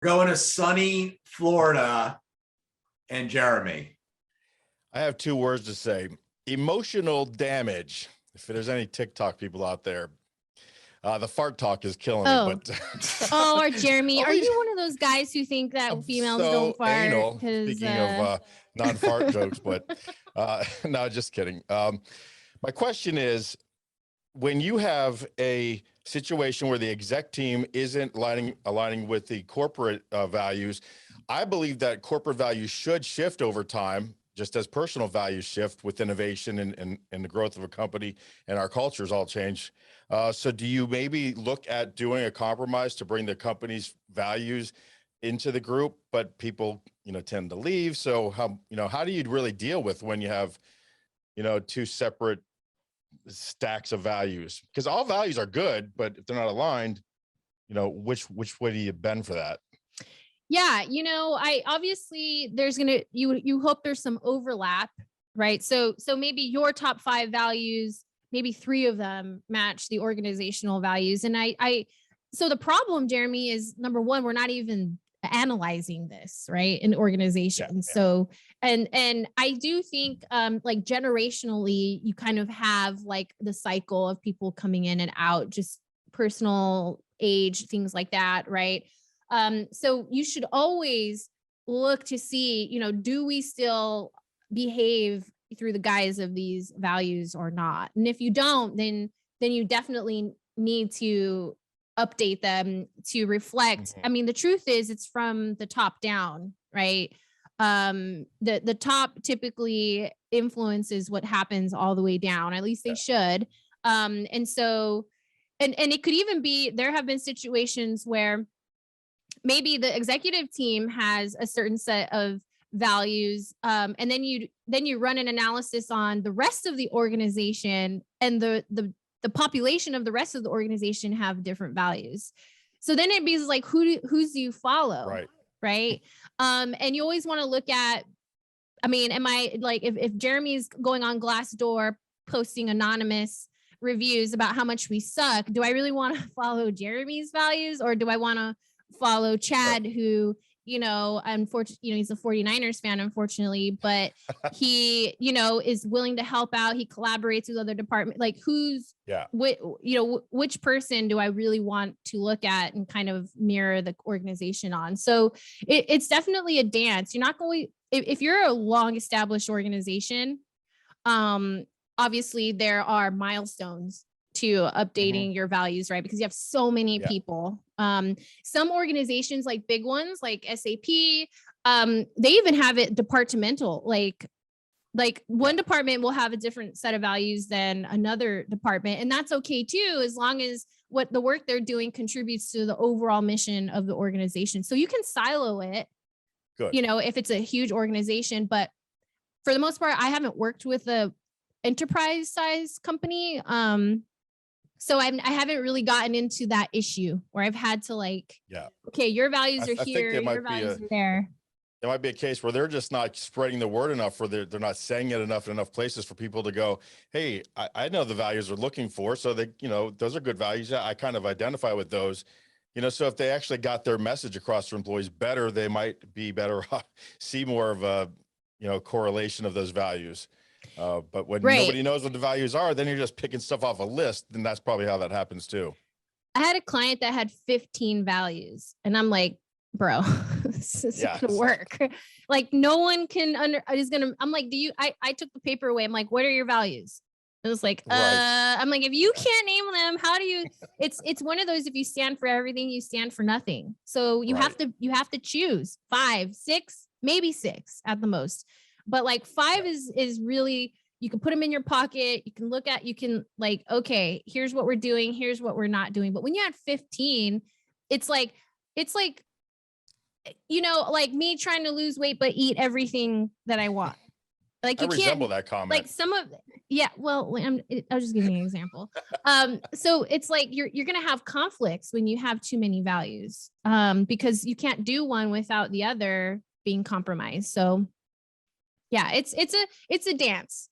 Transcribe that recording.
Going to sunny Florida and Jeremy. I have two words to say. Emotional damage. If there's any TikTok people out there, the fart talk is killing me. But or Jeremy, are you one of those guys who think that females don't fart? Anal, speaking of non-fart jokes, but no, just kidding. My question is, when you have a situation where the exec team isn't aligning with the corporate values, I believe that corporate values should shift over time, just as personal values shift with innovation and the growth of a company, and our cultures all change. So do you maybe look at doing a compromise to bring the company's values into the group, but people, tend to leave? So how do you really deal with when you have, two separate stacks of values? Because all values are good, but if they're not aligned, which way do you bend for that? Yeah, I obviously you hope there's some overlap, right? So maybe your top 5 values, maybe 3 of them match the organizational values. And so the problem, Jeremy, is number one, we're not even analyzing this, right, in organizations. Yeah. So and I do think like generationally, you kind of have like the cycle of people coming in and out, just personal age, things like that, right? So you should always look to see, do we still behave through the guise of these values or not? And if you don't, then you definitely need to update them to reflect. Mm-hmm. I mean, the truth is it's from the top down, right? The top typically influences what happens all the way down, at least they should. And so, and it could even be, there have been situations where maybe the executive team has a certain set of values, and then you run an analysis on the rest of the organization, and the population of the rest of the organization have different values. So then it be like, who's do you follow? Right. And you always want to look at, I mean, am I like, if Jeremy's going on Glassdoor posting anonymous reviews about how much we suck, do I really want to follow Jeremy's values, or do I want to follow Chad, who, unfortunately, he's a 49ers fan, unfortunately, but he, is willing to help out. He collaborates with other departments. Like which person do I really want to look at and kind of mirror the organization on? So it's definitely a dance. You're not going, if you're a long established organization, obviously there are milestones to updating your values, right? Because you have so many people. Some organizations, like big ones like SAP, they even have it departmental. Like one department will have a different set of values than another department. And that's okay too, as long as what the work they're doing contributes to the overall mission of the organization. So you can silo it, if it's a huge organization. But for the most part, I haven't worked with a enterprise size company. So I haven't really gotten into that issue where I've had to okay, your values are here, your values are there. There might be a case where they're just not spreading the word enough, or they're not saying it enough in enough places for people to go, hey, I know the values they're looking for. So they, those are good values. I kind of identify with those, so if they actually got their message across to employees better, they might be better off, see more of a, correlation of those values. But when nobody knows what the values are, then you're just picking stuff off a list. Then that's probably how that happens too. I had a client that had 15 values, and I'm like, bro, this isn't gonna work. Like no one can I'm like, I took the paper away. I'm like, what are your values? It was like, I'm like, if you can't name them, how do you, it's one of those, if you stand for everything, you stand for nothing. So you have to choose 5, 6, maybe 6 at the most. But like 5 is really, you can put them in your pocket. You can look at, you can like, okay, here's what we're doing. Here's what we're not doing. But when you had 15, it's like, like me trying to lose weight, but eat everything that I want. Like you can't resemble that comment. Like some of, well, I'll just give you an example. So it's like, you're going to have conflicts when you have too many values, because you can't do one without the other being compromised. So yeah, it's a dance.